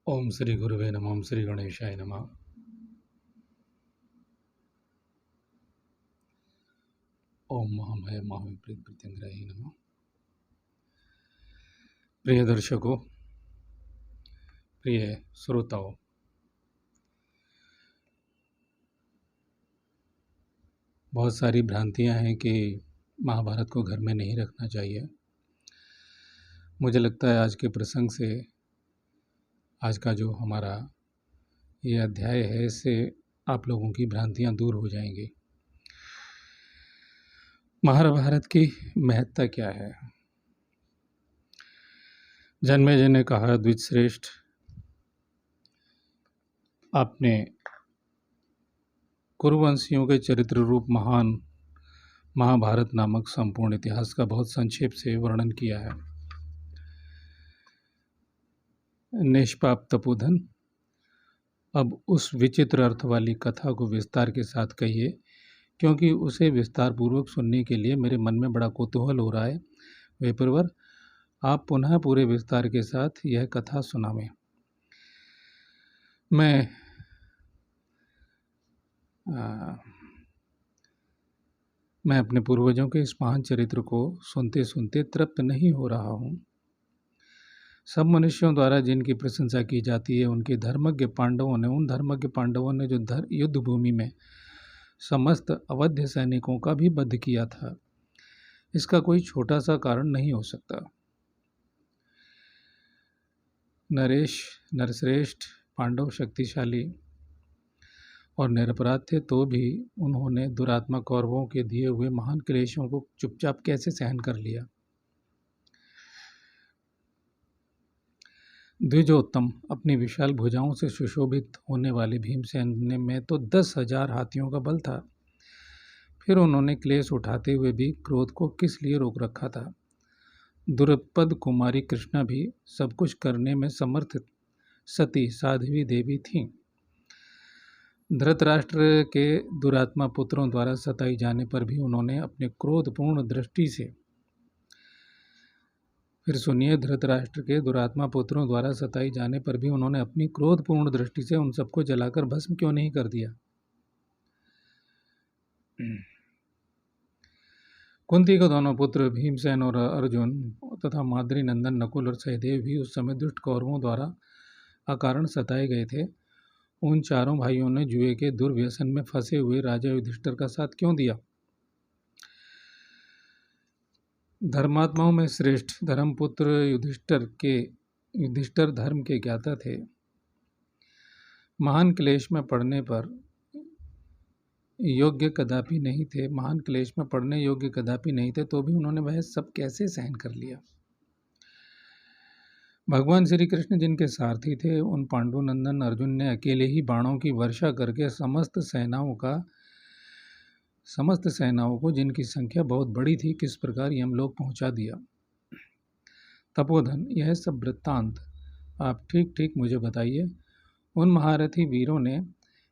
ओम श्री गुरुवे नमः। ओम श्री गणेशाय नमः। ओम महामय महाविपरीत प्रत्यंग्राही नमः। प्रिय दर्शकों, प्रिय श्रोताओं, बहुत सारी भ्रांतियां हैं कि महाभारत को घर में नहीं रखना चाहिए। मुझे लगता है आज के प्रसंग से, आज का जो हमारा ये अध्याय है, इससे आप लोगों की भ्रांतियां दूर हो जाएंगी। महाभारत की महत्ता क्या है? जन्मेजय ने कहा, द्विजश्रेष्ठ, आपने कुरुवंशियों के चरित्र रूप महान महाभारत नामक संपूर्ण इतिहास का बहुत संक्षेप से वर्णन किया है। निष्पाप तपोधन, अब उस विचित्र अर्थ वाली कथा को विस्तार के साथ कहिए, क्योंकि उसे विस्तार पूर्वक सुनने के लिए मेरे मन में बड़ा कौतूहल हो रहा है। विप्रवर, आप पुनः पूरे विस्तार के साथ यह कथा सुनावें। मैं अपने पूर्वजों के इस महान चरित्र को सुनते सुनते तृप्त नहीं हो रहा हूँ। सब मनुष्यों द्वारा जिनकी प्रशंसा की जाती है, उनके धर्मज्ञ पांडवों ने जो युद्ध भूमि में समस्त अवध्य सैनिकों का भी वध किया था, इसका कोई छोटा सा कारण नहीं हो सकता। नरश्रेष्ठ पांडव शक्तिशाली और निरपराध थे, तो भी उन्होंने दुरात्मा कौरवों के दिए हुए महान क्लेशों को चुपचाप कैसे सहन कर लिया। द्विजोत्तम, अपनी विशाल भुजाओं से सुशोभित होने वाले भीमसेन में तो 10,000 हाथियों का बल था, फिर उन्होंने क्लेश उठाते हुए भी क्रोध को किस लिए रोक रखा था। दुर्पद कुमारी कृष्णा भी सब कुछ करने में समर्थ सती साध्वी देवी थीं। धृतराष्ट्र के दुरात्मा पुत्रों द्वारा सताई जाने पर भी उन्होंने अपने क्रोधपूर्ण दृष्टि से, फिर सुनिए, धृतराष्ट्र के दुरात्मा पुत्रों द्वारा सताई जाने पर भी उन्होंने अपनी क्रोधपूर्ण दृष्टि से उन सबको जलाकर भस्म क्यों नहीं कर दिया। कुंती के दोनों पुत्र भीमसेन और अर्जुन तथा माद्री नंदन नकुल और सहदेव भी उस समय दुष्ट कौरवों द्वारा अकारण सताए गए थे। उन चारों भाइयों ने जुए के दुर्व्यसन में फंसे हुए राजा युधिष्ठिर का साथ क्यों दिया। धर्मात्माओं में श्रेष्ठ धर्मपुत्र युधिष्ठिर धर्म के ज्ञाता थे। महान क्लेश में पड़ने योग्य कदापि नहीं थे, तो भी उन्होंने वह सब कैसे सहन कर लिया। भगवान श्री कृष्ण जिनके सारथी थे, उन पांडुनंदन अर्जुन ने अकेले ही बाणों की वर्षा करके समस्त सेनाओं को, जिनकी संख्या बहुत बड़ी थी, किस प्रकार यमलोक पहुंचा दिया। तपोधन, यह सब वृत्तांत आप ठीक ठीक मुझे बताइए। उन महारथी वीरों ने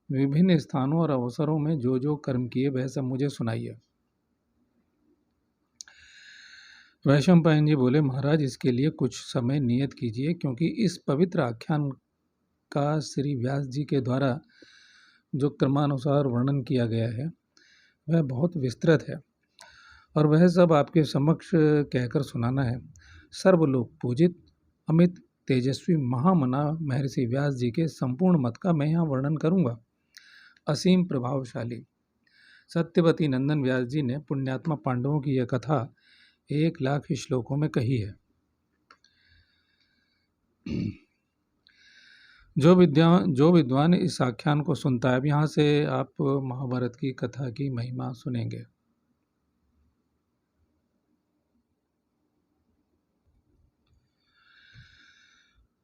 विभिन्न स्थानों और अवसरों में जो जो कर्म किए, वह सब मुझे सुनाइए। वैशंपायन जी बोले, महाराज, इसके लिए कुछ समय नियत कीजिए, क्योंकि इस पवित्र आख्यान का श्री व्यास जी के द्वारा जो क्रमानुसार वर्णन किया गया है, वह बहुत विस्तृत है और वह सब आपके समक्ष कहकर सुनाना है। सर्वलोक पूजित अमित तेजस्वी महामना महर्षि व्यास जी के संपूर्ण मत का मैं यहाँ वर्णन करूँगा। असीम प्रभावशाली सत्यवती नंदन व्यास जी ने पुण्यात्मा पांडवों की यह कथा 1,00,000 श्लोकों में कही है। जो विद्वान इस आख्यान को सुनता है, अब यहाँ से आप महाभारत की कथा की महिमा सुनेंगे।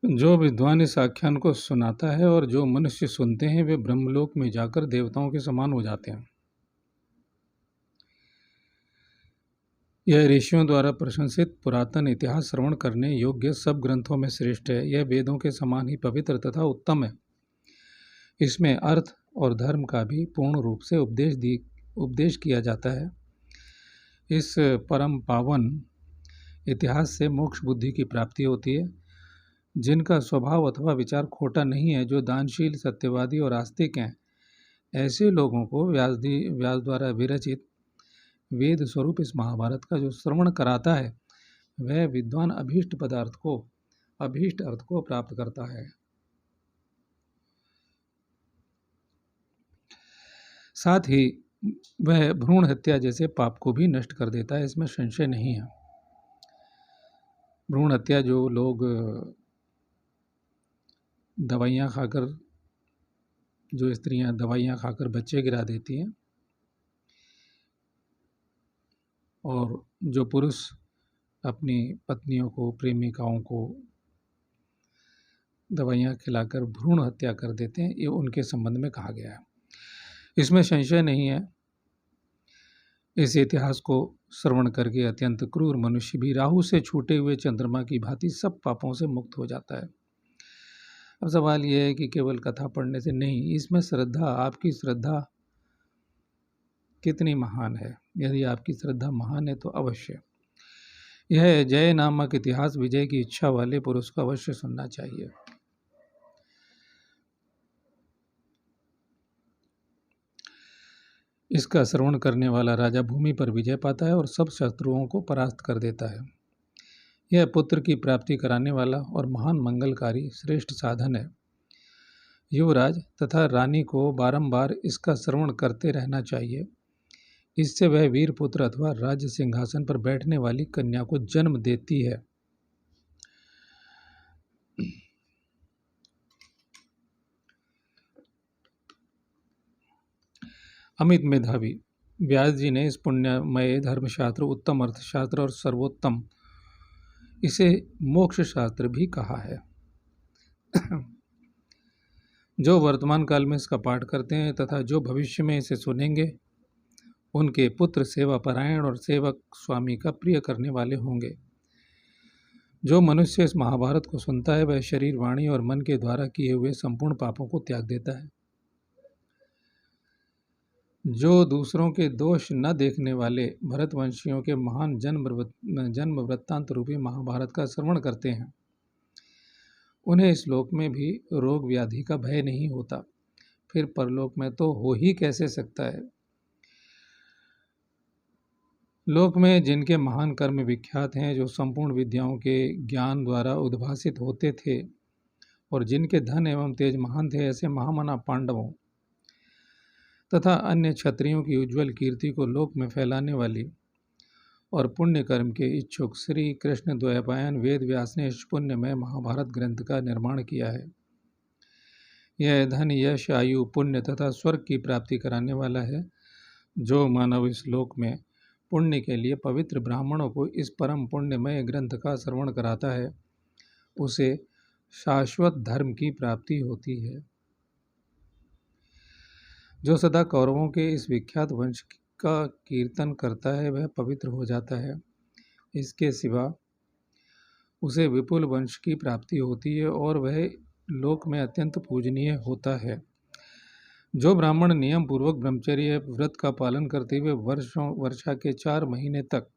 जो विद्वान इस आख्यान को सुनाता है और जो मनुष्य सुनते हैं, वे ब्रह्मलोक में जाकर देवताओं के समान हो जाते हैं। यह ऋषियों द्वारा प्रशंसित पुरातन इतिहास श्रवण करने योग्य सब ग्रंथों में श्रेष्ठ है। यह वेदों के समान ही पवित्र तथा उत्तम है। इसमें अर्थ और धर्म का भी पूर्ण रूप से उपदेश किया जाता है। इस परम पावन इतिहास से मोक्ष बुद्धि की प्राप्ति होती है। जिनका स्वभाव अथवा विचार खोटा नहीं है, जो दानशील, सत्यवादी और आस्तिक हैं, ऐसे लोगों को व्यास द्वारा विरचित वेद स्वरूप इस महाभारत का जो श्रवण कराता है, वह विद्वान अभीष्ट अर्थ को प्राप्त करता है। साथ ही वह भ्रूण हत्या जैसे पाप को भी नष्ट कर देता है, इसमें संशय नहीं है। भ्रूण हत्या, जो लोग दवाइयाँ खाकर, जो स्त्रियां दवाइयाँ खाकर बच्चे गिरा देती हैं, और जो पुरुष अपनी पत्नियों को, प्रेमिकाओं को दवाइयाँ खिलाकर भ्रूण हत्या कर देते हैं, ये उनके संबंध में कहा गया है। इसमें संशय नहीं है। इस इतिहास को श्रवण करके अत्यंत क्रूर मनुष्य भी राहु से छूटे हुए चंद्रमा की भांति सब पापों से मुक्त हो जाता है। अब सवाल यह है कि केवल कथा पढ़ने से नहीं, इसमें श्रद्धा, आपकी श्रद्धा कितनी महान है। यदि आपकी श्रद्धा महान है तो अवश्य यह जय नामक इतिहास विजय की इच्छा वाले पुरुष को अवश्य सुनना चाहिए। इसका श्रवण करने वाला राजा भूमि पर विजय पाता है और सब शत्रुओं को परास्त कर देता है। यह पुत्र की प्राप्ति कराने वाला और महान मंगलकारी श्रेष्ठ साधन है। युवराज तथा रानी को बारंबार इसका श्रवण करते रहना चाहिए। इससे वह वीर पुत्र अथवा राज्य सिंहासन पर बैठने वाली कन्या को जन्म देती है। अमित मेधावी व्यास जी ने इस पुण्यमय धर्मशास्त्र, उत्तम अर्थशास्त्र और सर्वोत्तम, इसे मोक्ष शास्त्र भी कहा है। जो वर्तमान काल में इसका पाठ करते हैं तथा जो भविष्य में इसे सुनेंगे, उनके पुत्र सेवा परायण और सेवक स्वामी का प्रिय करने वाले होंगे। जो मनुष्य इस महाभारत को सुनता है, वह शरीर, वाणी और मन के द्वारा किए हुए संपूर्ण पापों को त्याग देता है। जो दूसरों के दोष न देखने वाले भरतवंशियों के महान जन्म वृत्तांत रूपी महाभारत का श्रवण करते हैं, उन्हें इस लोक में भी रोग व्याधि का भय नहीं होता, फिर परलोक में तो हो ही कैसे सकता है। लोक में जिनके महान कर्म विख्यात हैं, जो संपूर्ण विद्याओं के ज्ञान द्वारा उद्भासित होते थे और जिनके धन एवं तेज महान थे, ऐसे महामना पांडवों तथा अन्य क्षत्रियों की उज्ज्वल कीर्ति को लोक में फैलाने वाली और पुण्य कर्म के इच्छुक श्री कृष्ण द्वैपायन वेद व्यास ने इस पुण्यमय महाभारत ग्रंथ का निर्माण किया है। यह धन, यश, आयु, पुण्य तथा स्वर्ग की प्राप्ति कराने वाला है। जो मानव इस लोक में पुण्य के लिए पवित्र ब्राह्मणों को इस परम पुण्यमय ग्रंथ का श्रवण कराता है, उसे शाश्वत धर्म की प्राप्ति होती है। जो सदा कौरवों के इस विख्यात वंश का कीर्तन करता है, वह पवित्र हो जाता है। इसके सिवा उसे विपुल वंश की प्राप्ति होती है और वह लोक में अत्यंत पूजनीय होता है। जो ब्राह्मण नियम पूर्वक ब्रह्मचर्य व्रत का पालन करते हुए वर्षा के 4 महीने तक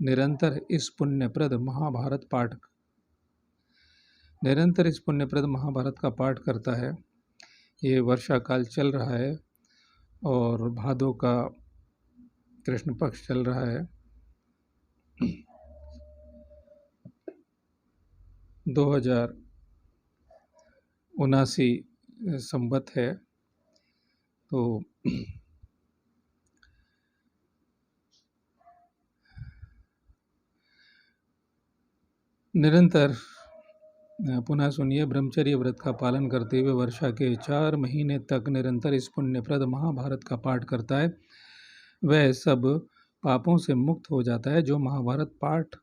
निरंतर इस पुण्यप्रद महाभारत का पाठ करता है। ये वर्षा काल चल रहा है और भादों का कृष्ण पक्ष चल रहा है। 2079 संवत है। तो निरंतर पुनः सुनिए, ब्रह्मचर्य व्रत का पालन करते हुए वर्षा के 4 महीने तक निरंतर इस पुण्यप्रद महाभारत का पाठ करता है, वह सब पापों से मुक्त हो जाता है। जो महाभारत पाठ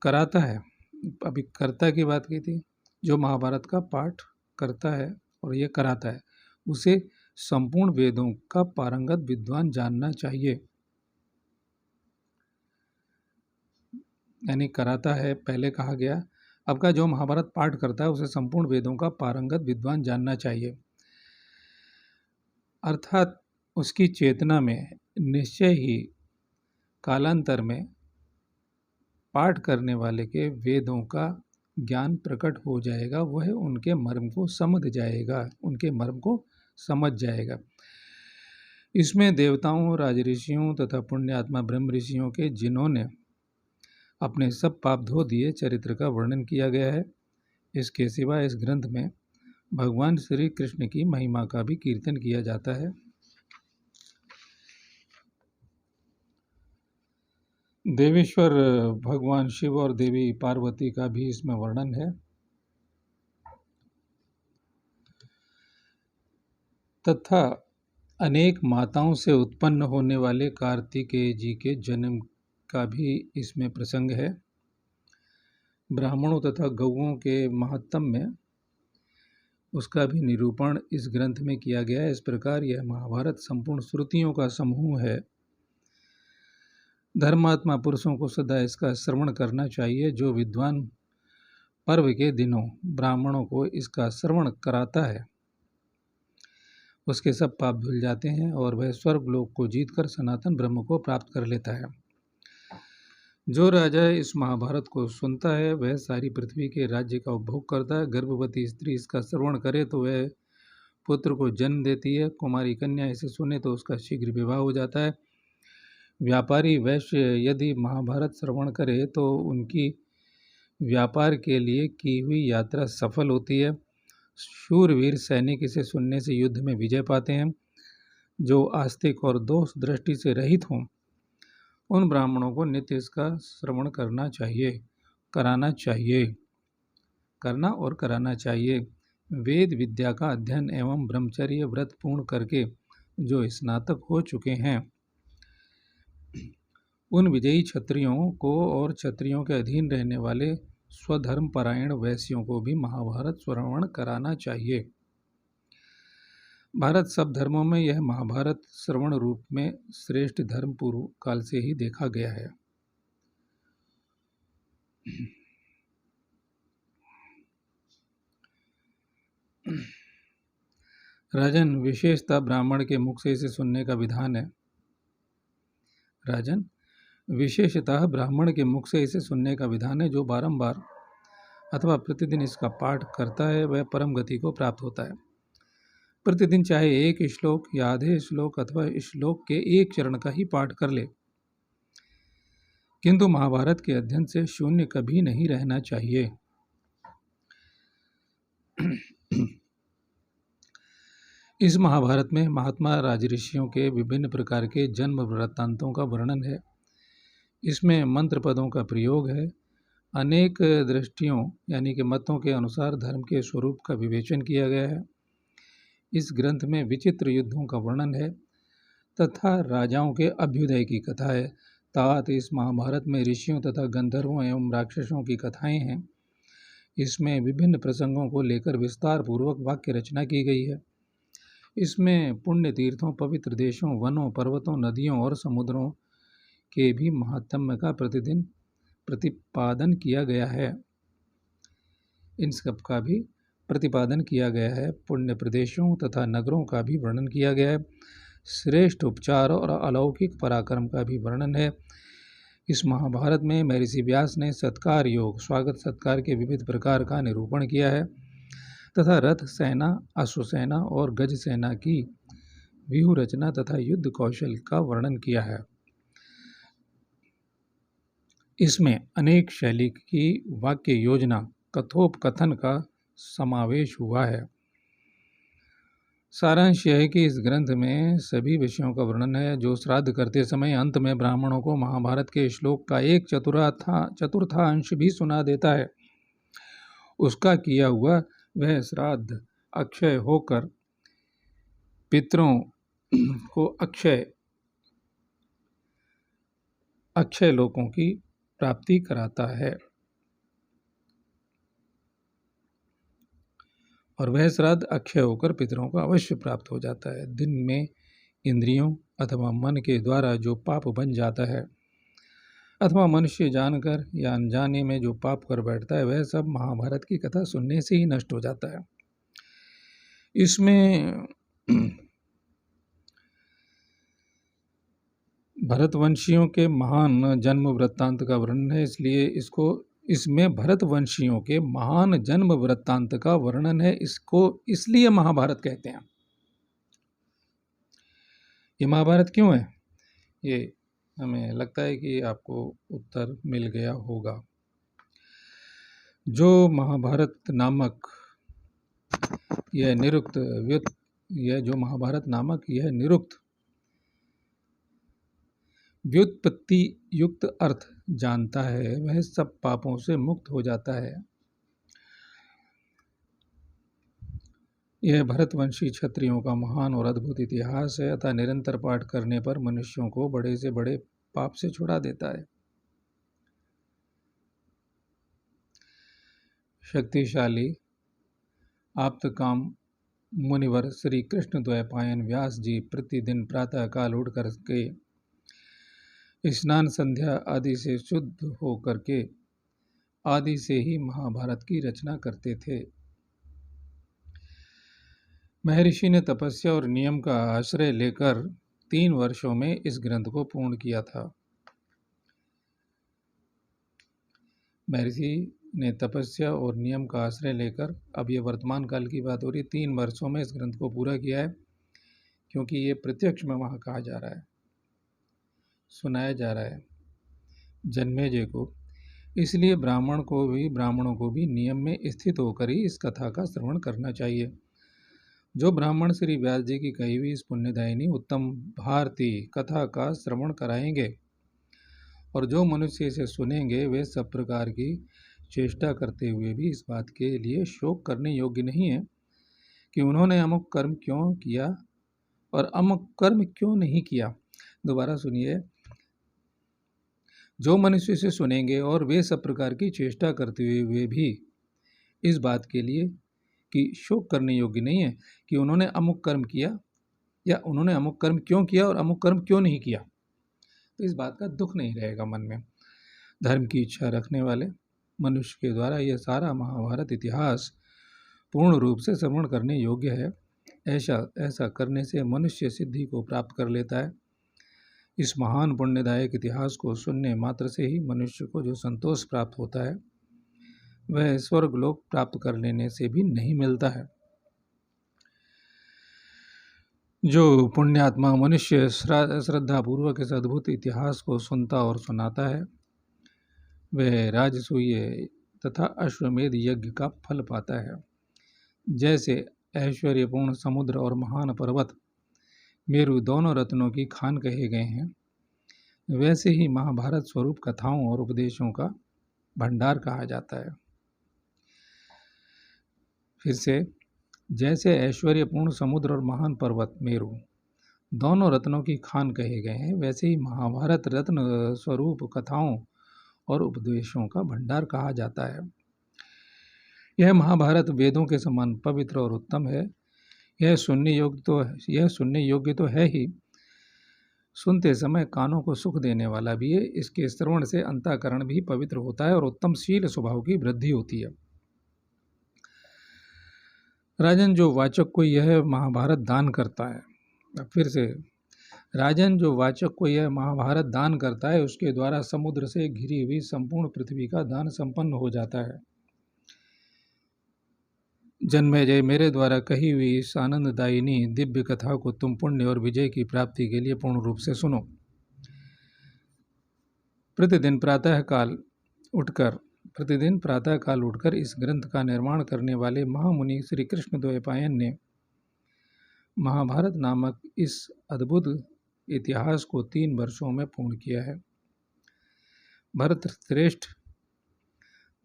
कराता है, अभी कर्ता की बात की थी, जो महाभारत का पाठ करता है और ये कराता है, उसे संपूर्ण वेदों का पारंगत विद्वान जानना चाहिए। यानी कराता है पहले कहा गया, अब का जो महाभारत पाठ करता है उसे संपूर्ण वेदों का पारंगत विद्वान जानना चाहिए। अर्थात उसकी चेतना में निश्चय ही कालांतर में पाठ करने वाले के वेदों का ज्ञान प्रकट हो जाएगा, वह उनके मर्म को समझ जाएगा। इसमें देवताओं, राजऋषियों तथा पुण्यात्मा ब्रह्म ऋषियों के, जिन्होंने अपने सब पाप धो दिए, चरित्र का वर्णन किया गया है। इसके सिवा इस ग्रंथ में भगवान श्री कृष्ण की महिमा का भी कीर्तन किया जाता है। देवेश्वर भगवान शिव और देवी पार्वती का भी इसमें वर्णन है तथा अनेक माताओं से उत्पन्न होने वाले कार्तिकेय जी के जन्म का भी इसमें प्रसंग है। ब्राह्मणों तथा गौओं के महत्तम में उसका भी निरूपण इस ग्रंथ में किया गया है। इस प्रकार यह महाभारत संपूर्ण श्रुतियों का समूह है। धर्मात्मा पुरुषों को सदा इसका श्रवण करना चाहिए। जो विद्वान पर्व के दिनों ब्राह्मणों को इसका श्रवण कराता है, उसके सब पाप धुल जाते हैं और वह स्वर्गलोक को जीतकर सनातन ब्रह्म को प्राप्त कर लेता है। जो राजा इस महाभारत को सुनता है, वह सारी पृथ्वी के राज्य का उपभोग करता है। गर्भवती स्त्री इसका श्रवण करे तो वह पुत्र को जन्म देती है। कुमारी कन्या इसे सुने तो उसका शीघ्र विवाह हो जाता है। व्यापारी वैश्य यदि महाभारत श्रवण करे तो उनकी व्यापार के लिए की हुई यात्रा सफल होती है। शूरवीर सैनिक इसे सुनने से युद्ध में विजय पाते हैं। जो आस्तिक और दोष दृष्टि से रहित हों, उन ब्राह्मणों को नित्य इसका श्रवण कराना चाहिए। वेद विद्या का अध्ययन एवं ब्रह्मचर्य व्रत पूर्ण करके जो स्नातक हो चुके हैं, उन विजयी क्षत्रियों को और क्षत्रियों के अधीन रहने वाले स्वधर्म परायण वैश्यों को भी महाभारत श्रवण कराना चाहिए। भारत सब धर्मों में यह महाभारत श्रवण रूप में श्रेष्ठ धर्म पूर्व काल से ही देखा गया है। राजन, विशेषतः ब्राह्मण के मुख से इसे सुनने का विधान है। विशेषतः ब्राह्मण के मुख से इसे सुनने का विधान है। जो बारंबार अथवा प्रतिदिन इसका पाठ करता है, वह परम गति को प्राप्त होता है। प्रतिदिन चाहे एक श्लोक या आधे श्लोक अथवा श्लोक के एक चरण का ही पाठ कर ले, किंतु महाभारत के अध्ययन से शून्य कभी नहीं रहना चाहिए। इस महाभारत में महात्मा राजऋषियों के विभिन्न प्रकार के जन्म वृत्तांतों का वर्णन है। इसमें मंत्र पदों का प्रयोग है। अनेक दृष्टियों यानी कि मतों के अनुसार धर्म के स्वरूप का विवेचन किया गया है। इस ग्रंथ में विचित्र युद्धों का वर्णन है तथा राजाओं के अभ्युदय की कथा है। तात इस महाभारत में ऋषियों तथा गंधर्वों एवं राक्षसों की कथाएं हैं। इसमें विभिन्न प्रसंगों को लेकर विस्तार पूर्वक वाक्य रचना की गई है। इसमें पुण्य तीर्थों, पवित्र देशों, वनों, पर्वतों, नदियों और समुद्रों के भी महात्म्य का प्रतिदिन प्रतिपादन किया गया है। इन सब का भी प्रतिपादन किया गया है। पुण्य प्रदेशों तथा नगरों का भी वर्णन किया गया है। श्रेष्ठ उपचार और अलौकिक पराक्रम का भी वर्णन है। इस महाभारत में महर्षि व्यास ने सत्कार योग, स्वागत सत्कार के विविध प्रकार का निरूपण किया है तथा रथ सेना, अश्वसेना और गज सेना की व्यूह रचना तथा युद्ध कौशल का वर्णन किया है। इसमें अनेक शैली की वाक्य योजना, कथोपकथन का समावेश हुआ है। सारांश यह है कि इस ग्रंथ में सभी विषयों का वर्णन है। जो श्राद्ध करते समय अंत में ब्राह्मणों को महाभारत के श्लोक का एक चतुर्थांश भी सुना देता है, उसका किया हुआ वह श्राद्ध अक्षय होकर पितरों को अक्षय लोकों की प्राप्ति कराता है। और वह श्राद्ध अक्षय होकर पितरों को अवश्य प्राप्त हो जाता है। दिन में इंद्रियों अथवा मन के द्वारा जो पाप बन जाता है अथवा मनुष्य जानकर या अनजाने में जो पाप कर बैठता है, वह सब महाभारत की कथा सुनने से ही नष्ट हो जाता है। इसमें भरतवंशियों के महान जन्म वृत्तांत का वर्णन है, इसलिए इसमें भरतवंशियों के महान जन्म वृत्तांत का वर्णन है, इसको इसलिए महाभारत कहते हैं। ये महाभारत क्यों है, ये हमें लगता है कि आपको उत्तर मिल गया होगा। जो महाभारत नामक यह निरुक्त व्युत्पत्ति युक्त अर्थ जानता है, वह सब पापों से मुक्त हो जाता है। यह भरतवंशी क्षत्रियों का महान और अद्भुत इतिहास है, अतः निरंतर पाठ करने पर मनुष्यों को बड़े से बड़े पाप से छुड़ा देता है। शक्तिशाली आप्तकाम मुनिवर श्री कृष्ण द्वैपायन व्यास जी प्रतिदिन प्रातः काल उठ करके स्नान संध्या आदि से शुद्ध होकर के आदि से ही महाभारत की रचना करते थे। महर्षि ने तपस्या और नियम का आश्रय लेकर 3 वर्षों में इस ग्रंथ को पूर्ण किया था। महर्षि ने तपस्या और नियम का आश्रय लेकर, अब ये वर्तमान काल की बात हो रही, 3 वर्षों में इस ग्रंथ को पूरा किया है, क्योंकि ये प्रत्यक्ष में वहाँ कहा जा रहा है, सुनाया जा रहा है जन्मेजय को। इसलिए ब्राह्मणों को भी नियम में स्थित होकर ही इस कथा का श्रवण करना चाहिए। जो ब्राह्मण श्री व्यास जी की कही हुई इस पुण्यदायिनी उत्तम भारती कथा का श्रवण कराएंगे और जो मनुष्य इसे सुनेंगे, वे सब प्रकार की चेष्टा करते हुए भी इस बात के लिए शोक करने योग्य नहीं है कि उन्होंने अमुक कर्म क्यों किया और अमुक कर्म क्यों नहीं किया। दोबारा सुनिए, जो मनुष्य इसे सुनेंगे और वे सब प्रकार की चेष्टा करते हुए भी इस बात के लिए कि शोक करने योग्य नहीं है कि उन्होंने अमुक कर्म किया या उन्होंने अमुक कर्म क्यों किया और अमुक कर्म क्यों नहीं किया, तो इस बात का दुख नहीं रहेगा मन में। धर्म की इच्छा रखने वाले मनुष्य के द्वारा यह सारा महाभारत इतिहास पूर्ण रूप से श्रवण करने योग्य है। ऐसा करने से मनुष्य सिद्धि को प्राप्त कर लेता है। इस महान पुण्यदायक इतिहास को सुनने मात्र से ही मनुष्य को जो संतोष प्राप्त होता है, वह स्वर्ग लोक प्राप्त कर लेने से भी नहीं मिलता है। जो पुण्यात्मा मनुष्य श्रद्धापूर्वक इस अद्भुत इतिहास को सुनता और सुनाता है, वह राजसूय तथा अश्वमेध यज्ञ का फल पाता है। जैसे ऐश्वर्यपूर्ण समुद्र और महान पर्वत मेरु दोनों रत्नों की खान कहे गए हैं, वैसे ही महाभारत स्वरूप कथाओं और उपदेशों का भंडार कहा जाता है। फिर से, जैसे ऐश्वर्यपूर्ण समुद्र और महान पर्वत मेरु दोनों रत्नों की खान कहे गए हैं, वैसे ही महाभारत रत्न स्वरूप कथाओं और उपदेशों का भंडार कहा जाता है। यह महाभारत वेदों के समान पवित्र और उत्तम है। यह सुनने योग्य तो है ही, सुनते समय कानों को सुख देने वाला भी है। इसके श्रवण से अंतःकरण भी पवित्र होता है और उत्तम शील स्वभाव की वृद्धि होती है। राजन, जो वाचक को यह महाभारत दान करता है, फिर से, राजन जो वाचक को यह महाभारत दान करता है, उसके द्वारा समुद्र से घिरी हुई संपूर्ण पृथ्वी का दान संपन्न हो जाता है। जन्मेजय, मेरे द्वारा कही हुई इस आनंददायिनी दिव्य कथा को तुम पुण्य और विजय की प्राप्ति के लिए पूर्ण रूप से सुनो। प्रतिदिन प्रातः काल उठकर इस ग्रंथ का निर्माण करने वाले महामुनि श्री कृष्ण द्वैपायन ने महाभारत नामक इस अद्भुत इतिहास को 3 वर्षों में पूर्ण किया है। भरत श्रेष्ठ,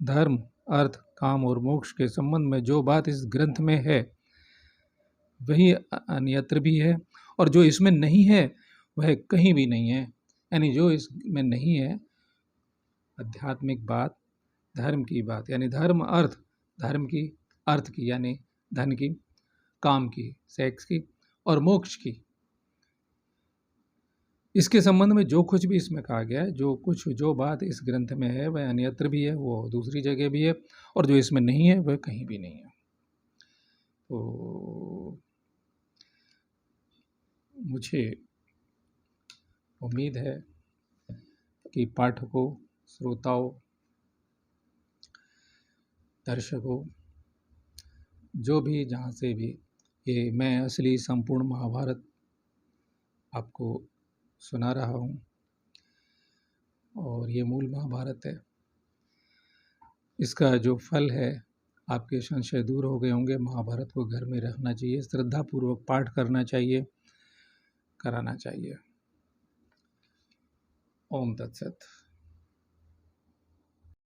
धर्म, अर्थ, काम और मोक्ष के संबंध में जो बात इस ग्रंथ में है, वही अन्यत्र भी है, और जो इसमें नहीं है वह कहीं भी नहीं है। यानी जो इसमें नहीं है, आध्यात्मिक बात, धर्म की बात, यानी धर्म अर्थ की यानी धन की, काम की, सेक्स की, और मोक्ष की, इसके संबंध में जो कुछ भी इसमें कहा गया है, जो बात इस ग्रंथ में है वह अन्यत्र भी है, वो दूसरी जगह भी है, और जो इसमें नहीं है वह कहीं भी नहीं है। तो मुझे उम्मीद है कि पाठकों, श्रोताओं, दर्शकों, जो भी जहाँ से भी ये मैं असली संपूर्ण महाभारत आपको सुना रहा हूँ और ये मूल महाभारत है। इसका जो फल है, आपके संशय दूर हो गए होंगे। महाभारत को घर में रखना चाहिए, श्रद्धापूर्वक पाठ करना चाहिए, कराना चाहिए। ओम तत्सत।